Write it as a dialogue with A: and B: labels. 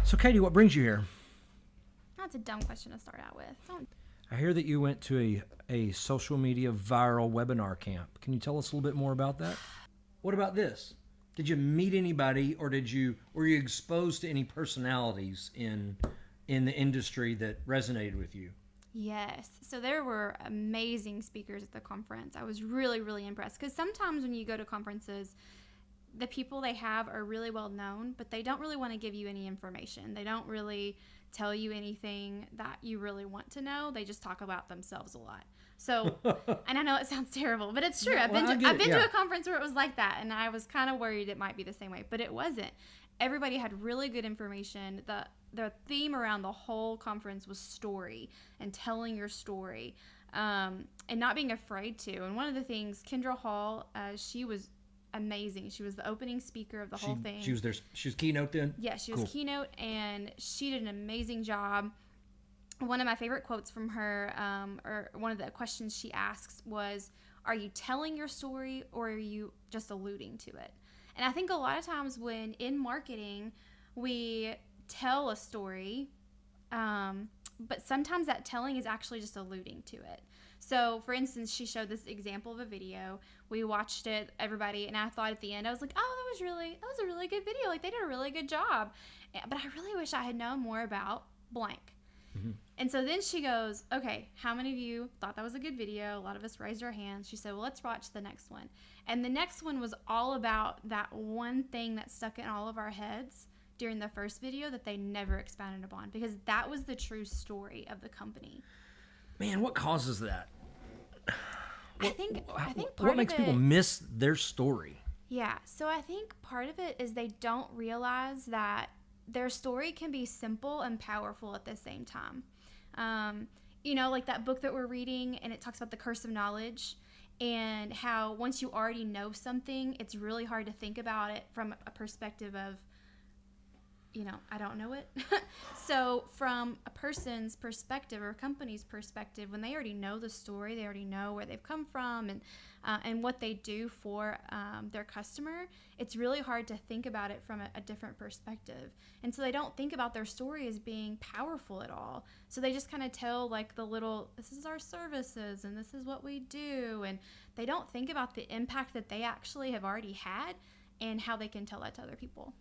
A: So, Catie, what brings you here?
B: That's a dumb question to start out with.
A: I hear that you went to a social media viral webinar camp. Can you tell us a little bit more about that? What about this? Did you meet anybody, or were you exposed to any personalities in the industry that resonated with you?
B: Yes. So there were amazing speakers at the conference. I was really, really impressed, because sometimes when you go to conferences, the people they have are really well known, but they don't really want to give you any information. They don't really tell you anything that you really want to know. They just talk about themselves a lot. So, and I know it sounds terrible, but it's true.
A: Yeah,
B: I've been
A: yeah.
B: to a conference where it was like that, and I was kind of worried it might be the same way, but it wasn't. Everybody had really good information. The theme around the whole conference was story and telling your story, and not being afraid to. And one of the things, Kendra Hall, she was amazing. She was the opening speaker of the whole thing.
A: She was keynote then?
B: Yeah, she was keynote, and she did an amazing job. One of my favorite quotes from her, or one of the questions she asks was, are you telling your story, or are you just alluding to it? And I think a lot of times when in marketing, we tell a story, but sometimes that telling is actually just alluding to it. So, for instance, she showed this example of a video. We watched it, everybody, and I thought at the end, I was like, oh, that was a really good video. Like, they did a really good job. But I really wish I had known more about blank. Mm-hmm. And so then she goes, okay, how many of you thought that was a good video? A lot of us raised our hands. She said, well, let's watch the next one. And the next one was all about that one thing that stuck in all of our heads during the first video that they never expounded upon, because that was the true story of the company.
A: Man, what causes that?
B: I think part
A: what makes
B: of it,
A: people miss their story?
B: Yeah, so I think part of it is they don't realize that their story can be simple and powerful at the same time. Like that book that we're reading, and it talks about the curse of knowledge, and how once you already know something, it's really hard to think about it from a perspective of, I don't know it. So from a person's perspective or a company's perspective, when they already know the story, they already know where they've come from and what they do for their customer, it's really hard to think about it from a different perspective. And so they don't think about their story as being powerful at all. So they just kind of tell like this is our services and this is what we do. And they don't think about the impact that they actually have already had and how they can tell that to other people.